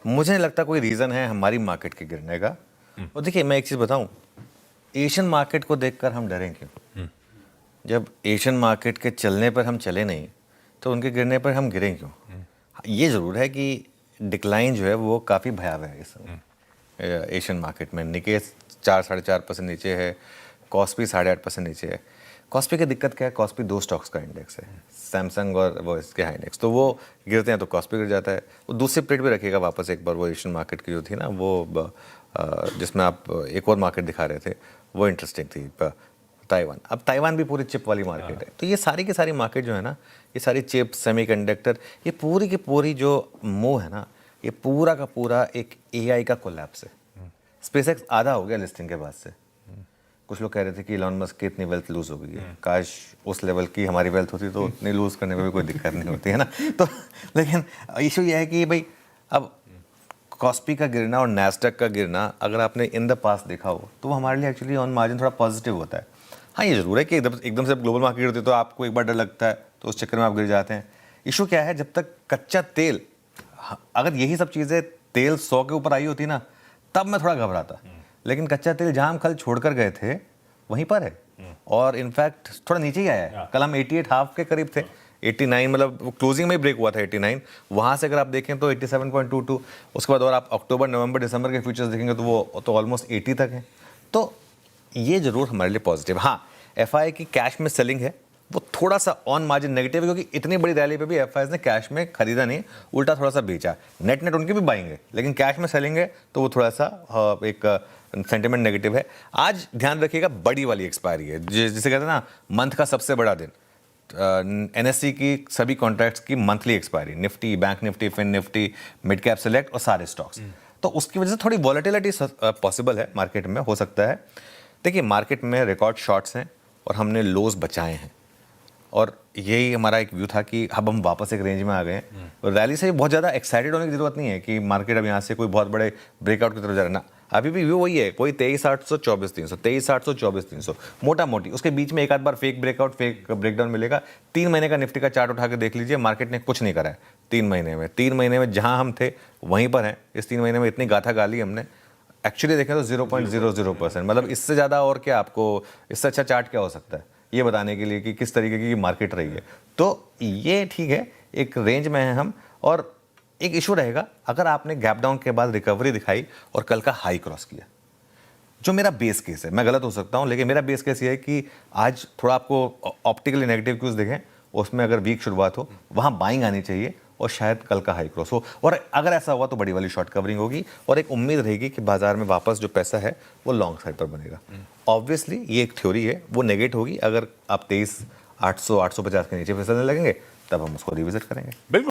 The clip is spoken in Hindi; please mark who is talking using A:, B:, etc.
A: मुझे नहीं लगता कोई रीज़न है हमारी मार्केट के गिरने का। और देखिए मैं एक चीज़ बताऊं, एशियन मार्केट को देखकर हम डरें क्यों? जब एशियन मार्केट के चलने पर हम चले नहीं तो उनके गिरने पर हम गिरें क्यों? ये ज़रूर है कि डिक्लाइन जो है वो काफ़ी भयावह है इस समय एशियन मार्केट में। निके 4-4.5% नीचे है, कॉस्पी 8.5% नीचे है। कॉस्पी की दिक्कत क्या है? कॉस्पी 2 स्टॉक्स का इंडेक्स है, सैमसंग और वो इसके हाई इंडेक्स, तो वो गिरते हैं तो कॉस्पी गिर जाता है। वो दूसरी प्लेट भी रखिएगा वापस एक बार, वो एशियन मार्केट की जो थी ना वो जिसमें आप एक और मार्केट दिखा रहे थे, वो इंटरेस्टिंग थी, ताइवान। अब ताइवान भी पूरी चिप वाली मार्केट है। तो ये सारी की सारी मार्केट जो है ना, ये सारी चिप, सेमीकंडक्टर, ये पूरी की पूरी जो मूव है ना, ये पूरा का पूरा एक एआई का कोलैप्स है। स्पेसएक्स आधा हो गया लिस्टिंग के बाद से। कुछ लोग कह रहे थे कि इलॉन मस्क की इतनी वेल्थ लूज हो गई है, काश उस लेवल की हमारी वेल्थ होती तो उतनी लूज करने में भी कोई दिक्कत नहीं होती है ना। तो लेकिन इशू ये है कि भाई अब कॉस्पी का गिरना और नैस्डैक का गिरना अगर आपने इन द पास देखा हो तो वो हमारे लिए एक्चुअली ऑन मार्जिन थोड़ा पॉजिटिव होता है। हाँ, ये ज़रूर है कि एकदम से ग्लोबल मार्केट गिरती है तो आपको एक बार डर लगता है, तो उस चक्कर में आप गिर जाते हैं। इशू क्या है, जब तक कच्चा तेल, अगर यही सब चीज़ें तेल 100 के ऊपर आई होती ना तब मैं थोड़ा घबराता, लेकिन कच्चा तेल जहां हम कल छोड़कर गए थे वहीं पर है और इनफैक्ट थोड़ा नीचे ही आया है। कल हम 88 हाफ के करीब थे, 89 मतलब वो क्लोजिंग में ही ब्रेक हुआ था 89। वहां से अगर आप देखें तो 87.22, उसके बाद और आप अक्टूबर नवंबर दिसंबर के फ्यूचर्स देखेंगे तो वो तो ऑलमोस्ट 80 तक है। तो ये जरूर हमारे लिए पॉजिटिव। हाँ, एफआई की कैश में सेलिंग है, वो थोड़ा सा ऑन मार्जिन नेगेटिव है क्योंकि इतनी बड़ी रैली पे भी एफआईज ने कैश में खरीदा नहीं, उल्टा थोड़ा सा बेचा। नेट नेट उनकी भी बाइंग है, लेकिन कैश में सेलिंग है तो वो थोड़ा सा एक सेंटिमेंट नेगेटिव है। आज ध्यान रखिएगा, बड़ी वाली एक्सपायरी है, जिसे कहते हैं ना मंथ का सबसे बड़ा दिन। एनएससी की सभी कॉन्ट्रैक्ट्स की monthly expiry, Nifty, bank Nifty, fin Nifty, mid cap select और सारे स्टॉक्स। तो उसकी वजह से थोड़ी वॉलेटिलिटी पॉसिबल है मार्केट में, हो सकता है। देखिए मार्केट में रिकॉर्ड शॉर्ट्स हैं और हमने लोज बचाए हैं और यही हमारा एक व्यू था कि अब हम वापस एक रेंज में आ गए हैं। और रैली से बहुत ज़्यादा एक्साइटेड होने की जरूरत नहीं है कि मार्केट अब यहाँ से कोई बहुत बड़े ब्रेकआउट की तरफ जा रहा है ना। अभी भी व्यू वही है, कोई 23,800 24,300, 23,800 24,300 मोटा मोटी। उसके बीच में एक आध बार फेक ब्रेकआउट, फेक ब्रेकडाउन मिलेगा। 3 महीने का निफ्टी का चार्ट उठा के देख लीजिए, मार्केट ने कुछ नहीं करा है 3 महीने में। 3 महीने में जहाँ हम थे वहीं पर हैं। इस 3 महीने में इतनी गाथा गाली हमने, एक्चुअली देखें तो 0.00%। मतलब इससे ज़्यादा और क्या, आपको इससे अच्छा चार्ट क्या हो सकता है ये बताने के लिए कि किस तरीके की मार्केट रही है। तो ये ठीक है, एक रेंज में है हम। और एक इशू रहेगा, अगर आपने गैप डाउन के बाद रिकवरी दिखाई और कल का हाई क्रॉस किया, जो मेरा बेस केस है, मैं गलत हो सकता हूं लेकिन मेरा बेस केस ये है कि आज थोड़ा आपको ऑप्टिकली नेगेटिव क्यूज दिखें, उसमें अगर वीक शुरुआत हो वहां बाइंग आनी चाहिए और शायद कल का हाई क्रॉस हो। और अगर ऐसा हुआ तो बड़ी वाली शॉर्ट कवरिंग होगी और एक उम्मीद रहेगी कि बाजार में वापस जो पैसा है वो लॉन्ग साइड पर बनेगा। ऑब्वियसली ये एक थ्योरी है, वो नेगेट होगी अगर आप 23,800 850 के नीचे फिसलने लगेंगे, तब हम उसको रिविजिट करेंगे।
B: बिल्कुल।